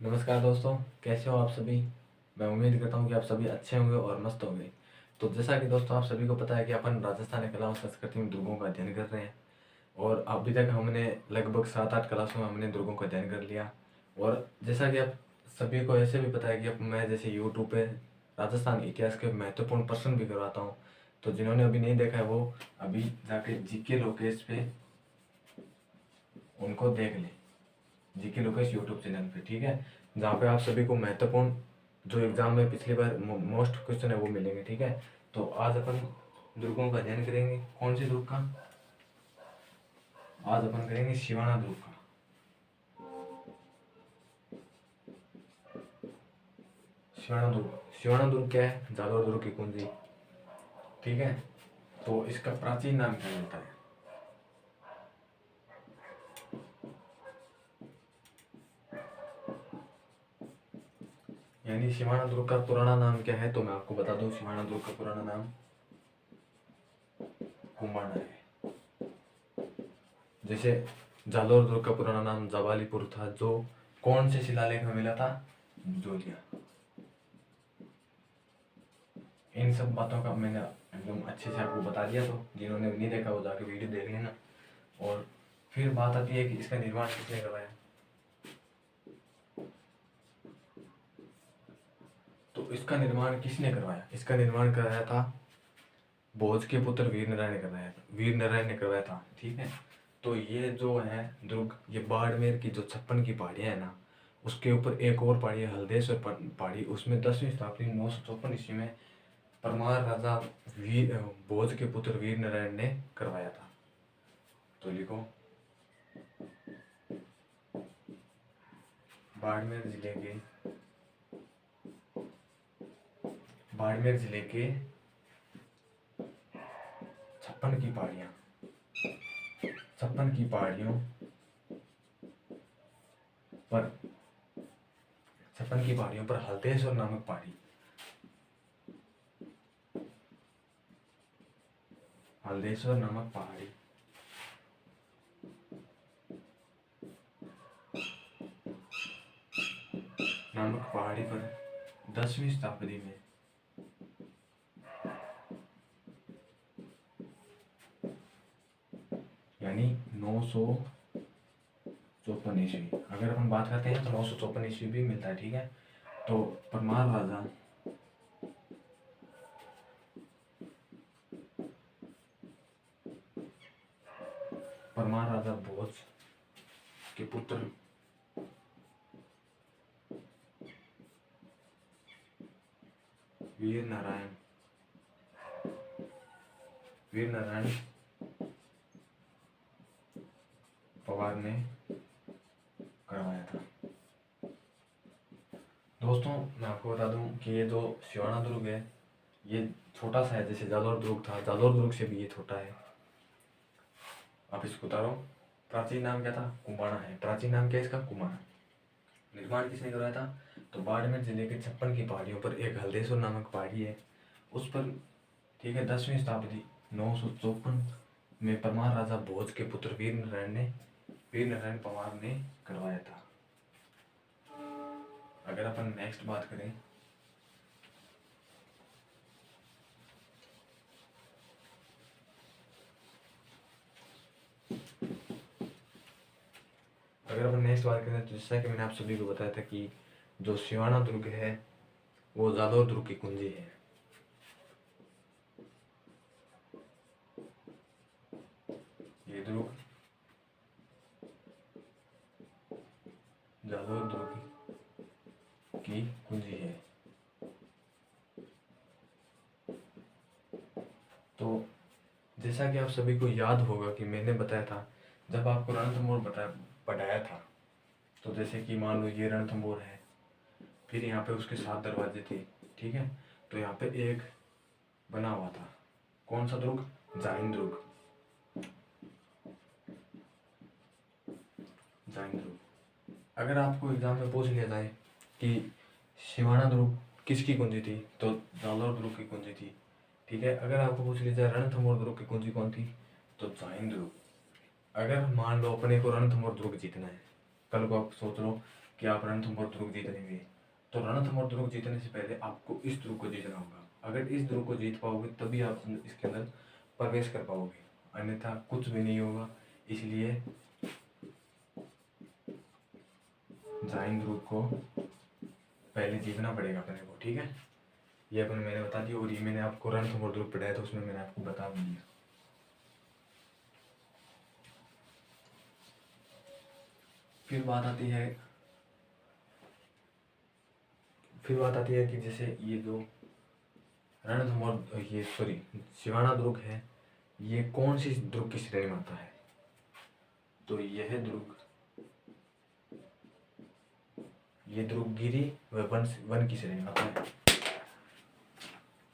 नमस्कार दोस्तों, कैसे हो आप सभी। मैं उम्मीद करता हूँ कि आप सभी अच्छे होंगे और मस्त होंगे। तो जैसा कि दोस्तों आप सभी को पता है कि अपन राजस्थानी कला और संस्कृति में दुर्गों का अध्ययन कर रहे हैं। और अभी तक हमने लगभग 7-8 क्लासों में हमने दुर्गों का अध्ययन कर लिया। और जैसा कि आप सभी को ऐसे भी पता है कि अब मैं जैसे यूट्यूब पे राजस्थान इतिहास के महत्वपूर्ण प्रश्न भी करवाता हूँ। तो जिन्होंने अभी नहीं देखा है वो अभी जाके जीके लोकेश पे उनको देख लें। जीके लोकेश यूट्यूब चैनल पे, ठीक है, जहाँ पे आप सभी को महत्वपूर्ण जो एग्जाम में पिछली बार मोस्ट क्वेश्चन है वो मिलेंगे, ठीक है। तो आज अपन दुर्गों का अध्ययन करेंगे। कौन सी दुर्ग का? आज अपन करेंगे शिवाना दुर्ग का। शिवाना दुर्ग, शिवाना दुर्ग क्या है? जालोर दुर्ग की कुंजी, ठीक है। तो इसका प्राचीन नाम क्या होता है? यानी शिवाना दुर्ग का पुराना नाम क्या है? तो मैं आपको बता दूं, शिवाना दुर्ग का पुराना नाम कुमाना है। जैसे जालोर दुर्ग का पुराना नाम जवालीपुर था, जो कौन से शिलालेख में मिला था? जोलिया। इन सब बातों का मैंने एकदम अच्छे से आपको बता दिया। तो जिन्होंने नहीं देखा वो जाके वीडियो देख लेना। और फिर बात आती है कि इसका निर्माण किसने करवाया। तो इसका निर्माण किसने करवाया? इसका निर्माण कराया था भोज के पुत्र वीर नारायण ने करवाया था, वीर नारायण ने करवाया था, ठीक है। तो ये जो है दुर्ग, ये बाड़मेर की जो 56 की पहाड़ियाँ है ना, उसके ऊपर एक और पहाड़ी है हल्देश्वर पहाड़ी, उसमें 10वीं शताब्दी 954 ईस्वी में परमार राजा वीर भोज के पुत्र वीर नारायण ने करवाया था। तो लिखो, बाड़मेर जिले के बाड़मेर जिले के 56 की पहाड़ियाँ, 56 की पहाड़ियों पर 56 की पहाड़ियों पर हल्देश्वर नामक पहाड़ी, हल्देश्वर नामक पहाड़ी नामक पहाड़ी पर 10वीं शताब्दी में यानी 954 ईस्वी, अगर अपन बात करते हैं तो 954 ईस्वी भी मिलता है, ठीक है। तो परमार राजा परमार राजा भोज के पुत्र वीर नारायण पवार ने करवाया था। दोस्तों मैं आपको बता दूं कि ये जो शिवाना दुर्ग है ये छोटा सा है। जैसे जालोर दुर्ग था, जालोर दुर्ग से भी ये छोटा है। आप इसको उतारो। प्राचीन नाम क्या था? कुमाना है। प्राचीन नाम क्या है इसका? कुमाना। निर्माण किसने करवाया था? तो बाड़मेर जिले के 56 की पहाड़ियों पर एक हल्देश्वर नामक पहाड़ी है, उस पर, ठीक है, 10वीं शताब्दी 954 में परमार राजा भोज के पुत्र वीर नारायण पवार ने करवाया था। अगर अपन नेक्स्ट बात करें, तो जैसा कि मैंने आप सभी को बताया था कि जो सिवाना दुर्ग है वो जालोर दुर्ग की कुंजी है। ये दुर्ग जालोर दुर्ग की कुंजी है। तो जैसा कि आप सभी को याद होगा कि मैंने बताया था, जब आपको रणथंभौर पढ़ाया था, तो जैसे कि मान लो ये रणथंभौर है, फिर यहाँ पे उसके 7 दरवाजे थे, ठीक है। तो यहाँ पे एक बना हुआ था, कौन सा दुर्ग? जाइन दुर्ग। जाइन दुर्ग। अगर आपको एग्जाम में पूछ लिया जाए कि शिवाना दुर्ग किसकी कुंजी थी, तो जालोर दुर्ग की कुंजी थी, ठीक है। अगर आपको पूछ लिया जाए रणथंभौर दुर्ग की कुंजी कौन थी, तो जाइन दुर्ग। अगर मान लो अपने को रणथंभौर दुर्ग जीतना है, कल को आप सोच लो कि आप रणथंभौर दुर्ग जीत लेंगे, तो रणथंभौर दुर्ग जीतने से पहले आपको इस दुर्ग को जीतना होगा। अगर इस दुर्ग को जीत पाओगे तभी आप इसके अंदर प्रवेश कर पाओगे, अन्यथा कुछ भी नहीं होगा। इसलिए जाइन दुर्ग को पहले जीतना पड़ेगा अपने को, ठीक है। ये अपन मैंने बता दिया, और ये मैंने आपको रणथंभौर दुर्ग पढ़ाया था, उसमें मैंने आपको बता भी दिया। फिर बात आती है कि जैसे ये जो रणथंभौर ये सॉरी सिवाना दुर्ग है, ये कौन सी दुर्ग की श्रेणी में आता है? तो यह दुर्ग, ये दुर्ग गिरी व वन की श्रेणी में आता है।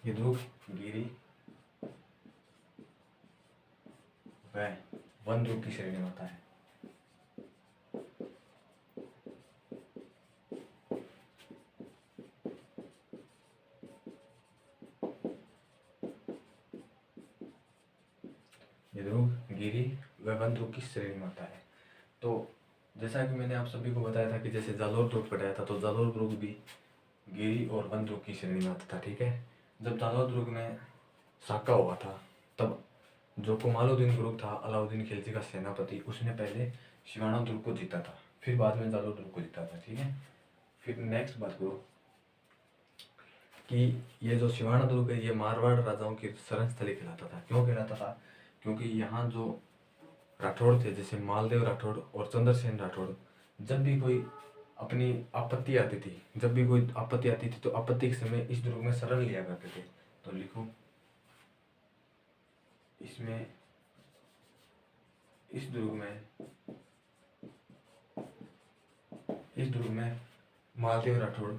ये दुर्ग गिरी व वन दुर्ग की श्रेणी में आता है। ये दुर्ग गिरी व वन दुर्ग की श्रेणी में आता है। तो जैसा कि मैंने आप सभी को बताया था कि जैसे जालोर दुर्ग पढ़ाया था, तो जालोर दुर्ग भी गिरी और वन दुर्ग की श्रेणी में आता था, ठीक है। जब जालोर दुर्ग में साका हुआ था, तब जो कमालुद्दीन दुर्ग था, अलाउद्दीन खिलजी का सेनापति, उसने पहले सिवाना दुर्ग को जीता था, फिर बाद में जालोर दुर्ग को जीता था, ठीक है। फिर नेक्स्ट बात करो कि ये जो सिवाना दुर्ग है, ये मारवाड़ राजाओं की शरण स्थली कहलाता था। क्यों कहलाता था? क्योंकि यहाँ जो राठौड़ थे, जैसे मालदेव राठौड़ और चंद्रसेन राठौड़, जब भी कोई अपनी आपत्ति आती थी, तो आपत्ति के समय इस दुर्ग में शरण लिया करते थे। तो लिखो इसमें, इस दुर्ग में मालदेव राठौड़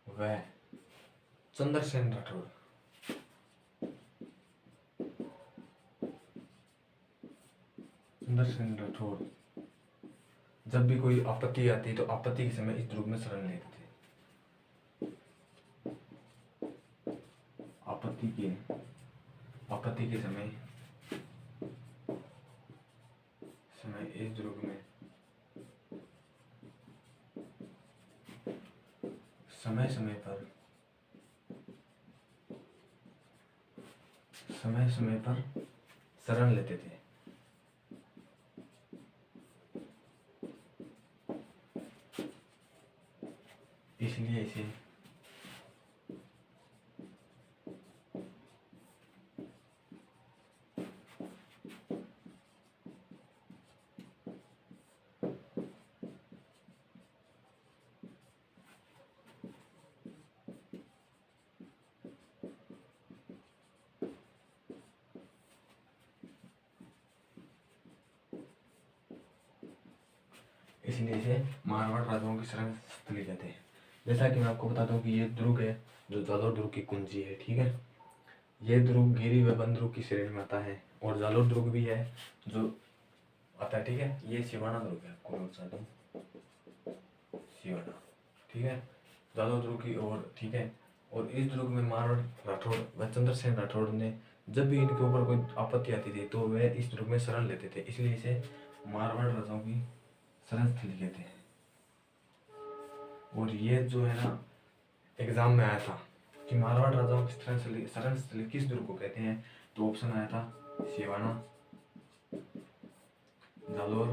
व चंद्रसेन राठौड़ जब भी कोई आपत्ति आती तो आपत्ति के समय इस दुर्ग में शरण लेते थे। आपत्ति के समय इस दुर्ग में समय समय पर शरण लेते थे। इसलिए इसे मारवाड़ राजाओं की शरण स्थली कहते हैं। जैसा कि मैं आपको बता दूं कि ये दुर्ग है जो जालोर दुर्ग की कुंजी है, ठीक है। ये दुर्ग गिरी व वन दुर्ग की श्रेणी में आता है, और जालोर दुर्ग भी है जो आता है, ठीक है। ये सिवाना दुर्ग है, आपको मैं बता दूं सिवाना, ठीक है, जालोर दुर्ग की ओर, ठीक है। और इस दुर्ग में मारवाड़ राठौड़ व चंद्रसेन राठौड़ ने जब भी इनके ऊपर कोई आपत्ति आती थी तो वे इस दुर्ग में शरण लेते थे, इसलिए इसे मारवाड़ राजाओं की शरण स्थली कहते हैं। और ये जो है ना, एग्जाम में आया था कि मारवाड़ राजाओं की शरण स्थली किस दुर्ग को कहते हैं, तो ऑप्शन आया था सिवाना, जालोर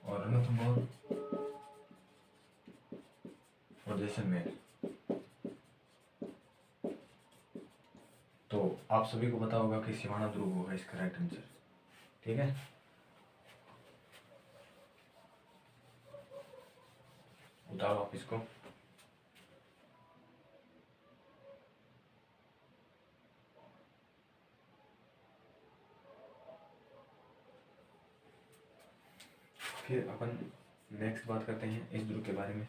और रणथंभौर और जैसलमेर। तो आप सभी को पता होगा कि सिवाना दुर्ग होगा इसका राइट आंसर, ठीक है। उतारो आप इसको। फिर अपन नेक्स्ट बात करते हैं इस दुर्ग के बारे में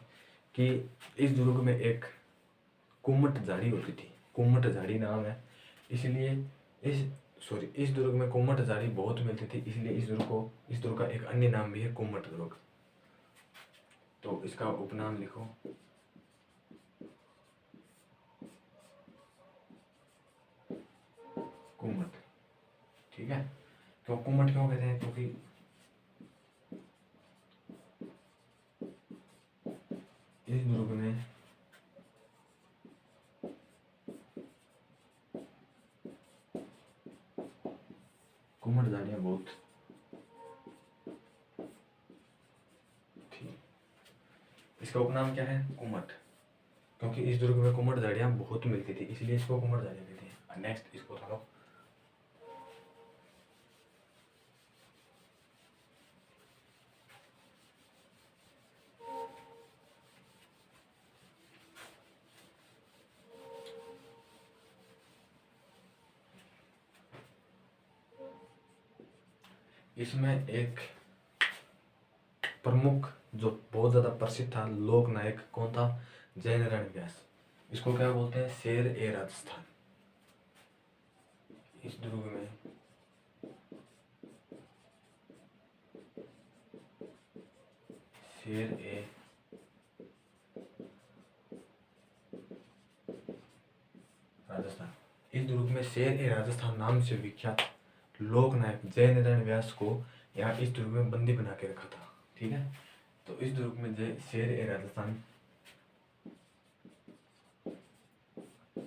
कि इस दुर्ग में एक कुम्मट झाड़ी होती थी। कुम्मट झाड़ी नाम है, इसलिए इस दुर्ग में कुम्मट झाड़ी बहुत मिलती थी, इसलिए इस दुर्ग का एक अन्य नाम भी है कुम्मट दुर्ग। तो इसका उपनाम लिखो कुमट। ठीक है, तो कुमट क्यों कहते हैं? क्योंकि इस दुर्ग में कुमट झाड़ियाँ बहुत थी। इसका उपनाम क्या है? कुमट। क्योंकि इस दुर्ग में कुमट झाड़ियाँ बहुत मिलती थी, इसलिए इसको कुमट झाड़ियाँ कहते हैं। नेक्स्ट इसको था, इसमें एक प्रमुख जो बहुत ज्यादा प्रसिद्ध था लोक नायक कौन था? जय नारायण व्यास। इसको क्या बोलते हैं? शेर ए राजस्थान। इस दुर्ग में शेर ए राजस्थान, इस दुर्ग में शेर ए राजस्थान नाम से विख्यात लोक नायक जय नारायण व्यास को यहाँ इस दुर्ग में बंदी बना के रखा था। ठीक है, तो इस दुर्ग में जय शेर ए राजस्थान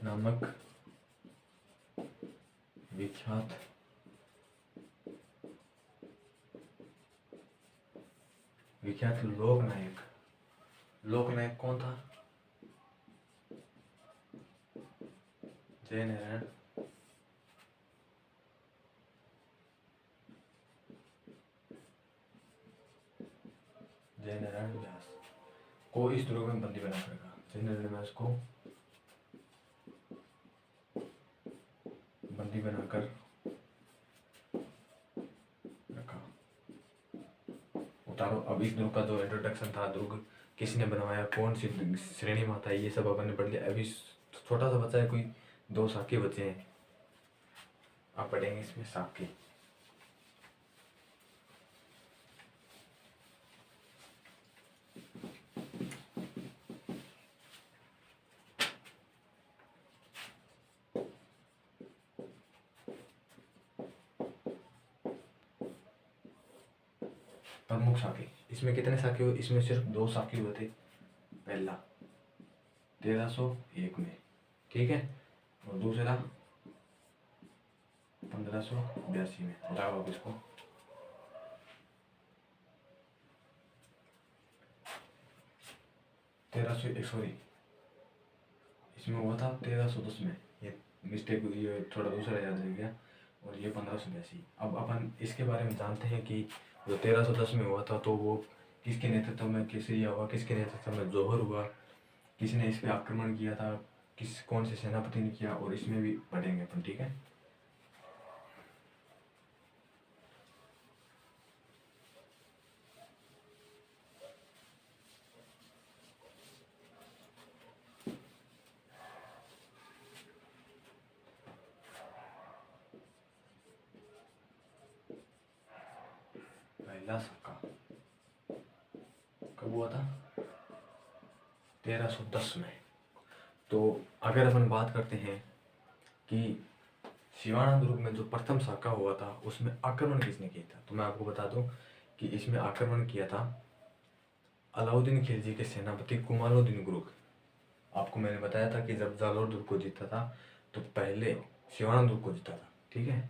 नामक विख्यात लोक नायक कौन था? जय नारायण व्यास को इस दुर्ग में बंदी बना कर रखा। जय नारायण व्यास को बंदी बनाकर रखा। उतारो। अब इस दुर्ग का जो इंट्रोडक्शन था, दुर्ग किसने बनवाया, कौन सी श्रेणी में आता है, ये सब अपन ने पढ़ लिया। अभी छोटा सा बच्चा है, कोई 2 साके बचे हैं, आप पढ़ेंगे इसमें साके। प्रमुख साके, इसमें कितने साके हुए? इसमें सिर्फ 2 साके हुए थे। पहला 1301 में, ठीक है, और दूसरा 1582 में। बताओ आप इसको। 1301 सॉरी, इसमें हुआ था 1310 में, ये मिस्टेक हुई, ये थोड़ा दूसरा याद रह गया, और ये 1582। अब अपन इसके बारे में जानते हैं कि जो 1310 में हुआ था तो वो किसके नेतृत्व में केसरिया हुआ, किसके नेतृत्व में जौहर हुआ, किसने इस पे आक्रमण किया था, कौन से सेनापति ने किया, और इसमें भी पढ़ेंगे अपन। ठीक है, पहला साका कब हुआ था? 1310 में। तो अगर अपन बात करते हैं कि सिवाना दुर्ग में जो प्रथम साका हुआ था उसमें आक्रमण किसने किया था, तो मैं आपको बता दूं कि इसमें आक्रमण किया था अलाउद्दीन खिलजी के सेनापति कुमारुद्दीन गुरुक। आपको मैंने बताया था कि जब जालोर दुर्ग को जीता था तो पहले सिवाना दुर्ग को जीता था। ठीक है,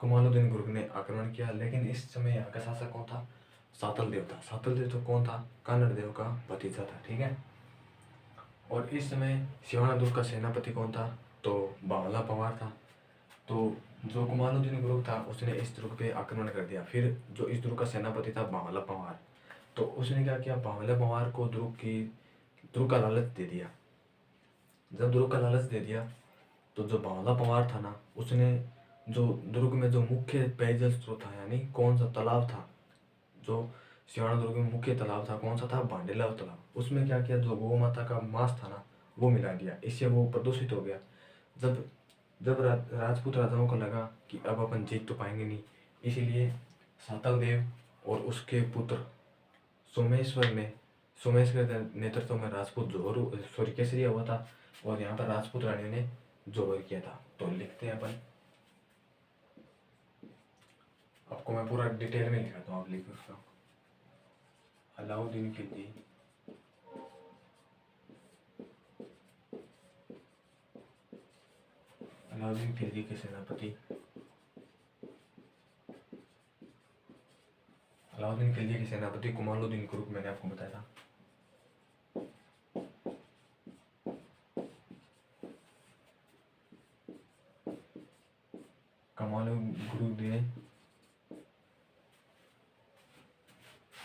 कुमारुद्दीन गुरुक ने आक्रमण किया, लेकिन इस समय यहाँ का शासक कौन था? सातल देव था। सातल देव तो कौन था? कानड़ देव का भतीजा था। ठीक है, और इस समय सिवाना दुर्ग का सेनापति कौन था? तो बावला पंवार था। तो जो कुमारुद्दीन गुरुक था उसने इस दुर्ग पे आक्रमण कर दिया। फिर जो इस दुर्ग का सेनापति था बावला पंवार, तो उसने क्या किया? बावला पंवार को दुर्ग का लालच दे दिया। जब दुर्ग का लालच दे दिया तो जो बावला पंवार था ना, उसने जो दुर्ग में जो मुख्य पेयजल स्रोत था, यानी कौन सा तालाब था, जो सिवाना दुर्ग में मुख्य तालाब था, कौन सा था? भांडेला तालाब। उसमें क्या किया? जो गौ माता का मांस था ना वो मिला दिया, इससे वो प्रदूषित हो गया। जब जब राजपूत राजाओं को लगा कि अब अपन जीत तो पाएंगे नहीं, इसीलिए सातल देव और उसके पुत्र सोमेश्वर के नेतृत्व में राजपूत केसरिया हुआ था। और यहाँ पर राजपूत रानियों ने जोहर किया था। तो लिखते हैं अपन, आपको मैं पूरा डिटेल में लिखाता हूँ, आप लिखो उसका। अलाउद्दीन खिलजी अलाउद्दीन खिलजी के सेनापति अलाउद्दीन खिलजी के सेनापति कमालुद्दीन कुरुक मैंने आपको बताया था। कमालुद्दीन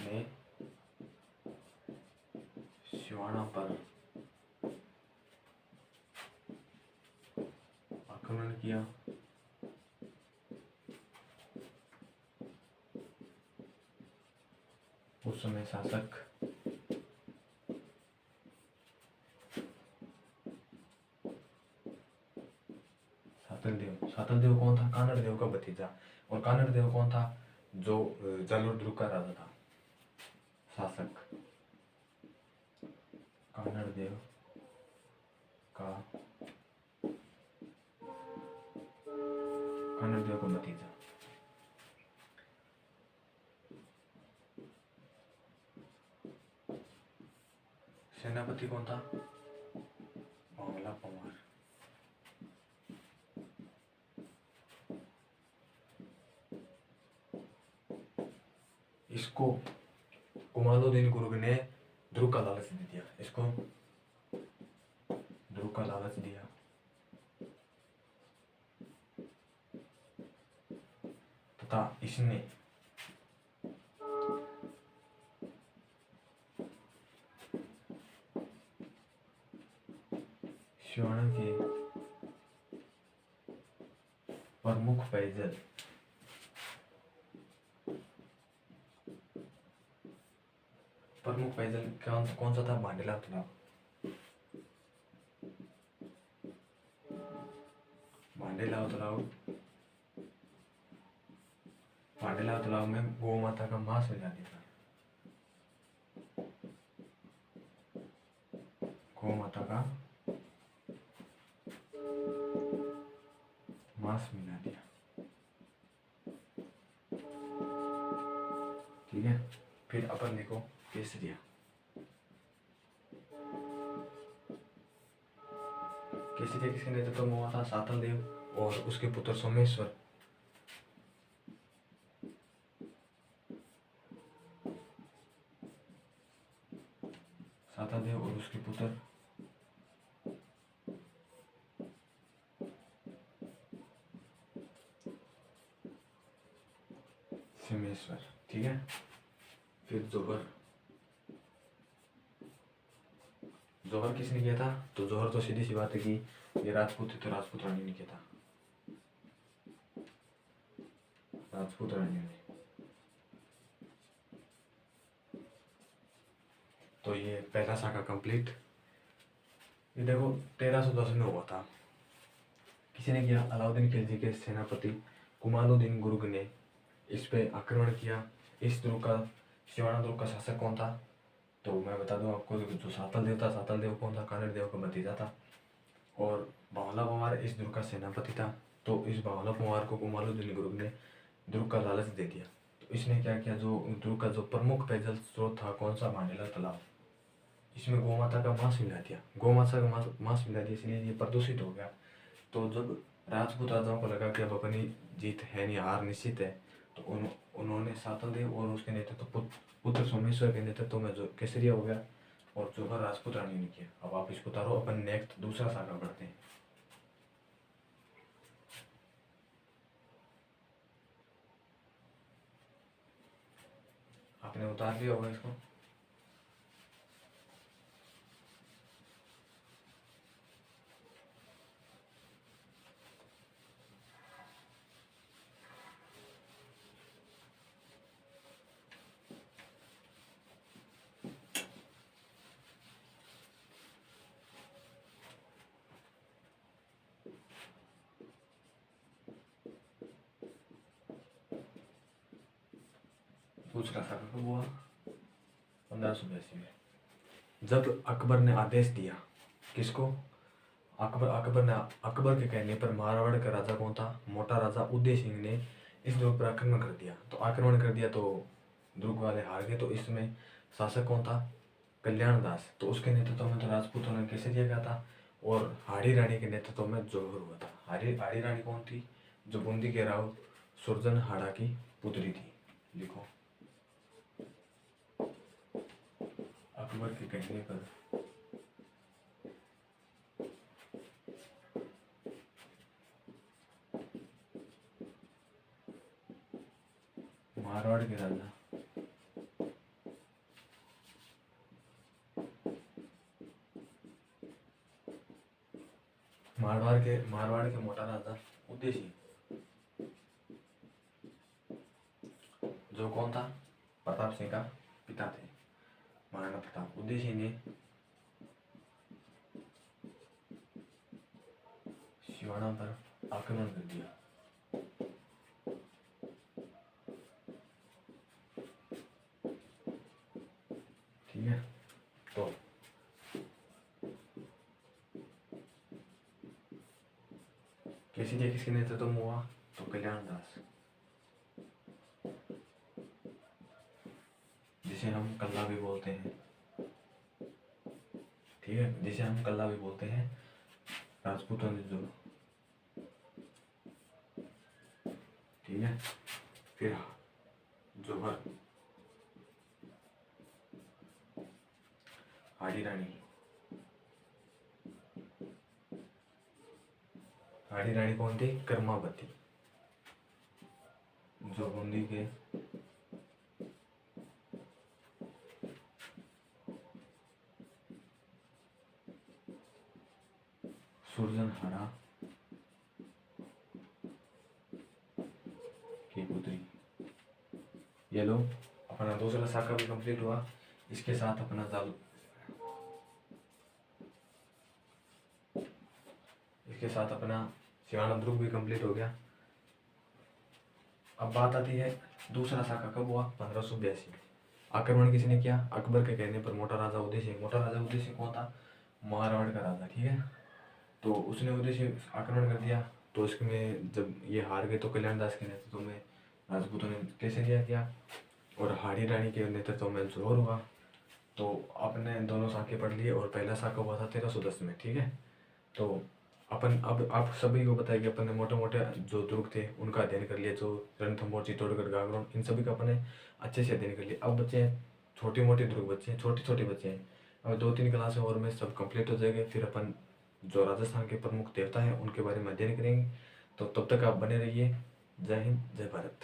ने सिवाना पर आक्रमण किया। उस समय शासक सातलदेव कौन था? कानड़ देव का भतीजा। और कानड़ देव कौन था? जो जालोर दुर्ग का राजा था, शासक। कानड़ देव का भतीजा। सेनापति कौन था? बांग्ला पंवार। इसको कमालुद्दीन गुरुग ने ध्रुव का लालच दे दिया। इसको ध्रुव का लालच दिया तथा इसने सिवाना के प्रमुख फैजल कौन सा था? भांडेला तालाब। भांडेला तालाब में गौ माता का मांस मिला दिया था। गौ माता का मांस मिला दिया। ठीक है, फिर अपन देखो केसरिया। केसरिया किसके नेतृत्व में हुआ था? सातलदेव और उसके पुत्र सोमेश्वर। सातलदेव और उसके पुत्र सोमेश्वर। ठीक है, फिर जोहर किसने किया था? तो जोहर तो सीधी सी बात है कि ये राजपूत थे, तो राजपूत रानी ने किया था। राजपूत रानी ने। तो ये पहला साका कंप्लीट। ये देखो 1310 में हुआ था। किसी ने किया? अलाउद्दीन खिलजी के सेनापति कमालुद्दीन गुरुग ने इस पे आक्रमण किया। इस दुर्ग का सिवाना दुर्ग का शासक कौन था? तो मैं बता दूं आपको, जो सातलदेव था। सातलदेव कौन था? कानड़ देव का भतीजा था। और बावला पंवार इस दुर्ग का सेनापति था। तो इस बावला पंवार को कमालुद्दीन गुरुग ने दुर्ग का लालच दे दिया। तो इसने क्या किया? जो दुर्ग का जो प्रमुख पेयजल स्रोत था, कौन सा? भांडेला तालाब, इसमें गौ माता का मांस मिला दिया। गौ माता का मांस मिला दिया, इसलिए ये प्रदूषित हो गया। तो जब राजपूत राजाओं को लगा कि अब अपनी जीत है नहीं, हार निश्चित है, तो उन्होंने सातलदेव और उसके नेतृत्व पुत्र सोमेश्वर के नेतृत्व में जो केसरिया हो गया, और जोहर राजपूत रानी ने किया। अब आप इसको उतारो, अपन नेक्स्ट दूसरा साका पढ़ते हैं। आपने उतार लिया होगा इसको। दूसरा साका कब हुआ? 1582 में, जब अकबर ने आदेश दिया। किसको? अकबर के कहने पर मारवाड़ का राजा कौन था? मोटा राजा उदय सिंह ने इस दुर्ग पर आक्रमण कर दिया। तो आक्रमण कर दिया तो दुर्ग वाले हार गए। तो इसमें शासक कौन था? कल्याण दास। तो उसके नेतृत्व में तो राजपूतों ने कैसे दिया गया था? और हाड़ी रानी के नेतृत्व में जोहर हुआ था। हाड़ी रानी कौन थी? जो बूंदी के राव सुरजन हाड़ा की पुत्री थी। लिखो, अकबर के कहने पर मारवाड़ के राजा मारवाड़ के मोटा राजा उदय सिंह, जो कौन था? प्रताप सिंह का पिता थे, महाराणा प्रताप। उदय सिंह ने सिवाना पर आक्रमण कर दिया। ठीक है, तो कैसे दिया, किसके नेतृत्व में हुआ? तो कल्याण दास, जिसे हम कल्ला भी बोलते हैं। ठीक है, जिसे हम कल्ला भी बोलते हैं। राजपूतों ने जो, ठीक है, फिर जोहर, हाड़ी रानी कौन थी? कर्मावती, जो बूंदी के सुरजनहाड़ा की पुत्री। ये लो, अपना दूसरा शाखा भी कंप्लीट हुआ। इसके साथ अपना सिवाना दुर्ग भी कंप्लीट हो गया। अब बात आती है दूसरा शाखा कब हुआ? 1582। आक्रमण किसने किया? अकबर के कहने पर मोटा राजा उदय सिंह। मोटा राजा उदय सिंह कौन था? मारवाड़ का राजा। ठीक है, तो उसने उदय सिंह आक्रमण कर दिया। तो इसमें जब ये हार गए तो कल्याण दास के नेतृत्व में राजपूतों ने कैसे दिया किया, और हाड़ी रानी के नेतृत्व में जोहर हुआ। तो आपने दोनों शाखे पढ़ लिए, और पहला शाखा हुआ था 1310 में। ठीक है, तो अपन अब आप सभी को बताया कि अपन ने मोटे मोटे जो दुर्ग थे उनका अध्ययन कर लिया, जो रणथंभौर, चित्तौड़गढ़, गागरोन, इन सभी का अपने अच्छे से अध्ययन कर लिया। अब बच्चे छोटी मोटी दुर्ग बच्चे, छोटे बच्चे हैं। अब 2-3 क्लास और में सब कंप्लीट हो जाएंगे। फिर अपन जो राजस्थान के प्रमुख देवता हैं उनके बारे में अध्ययन करेंगे। तो तब तक आप बने रहिए। जय हिंद, जय भारत।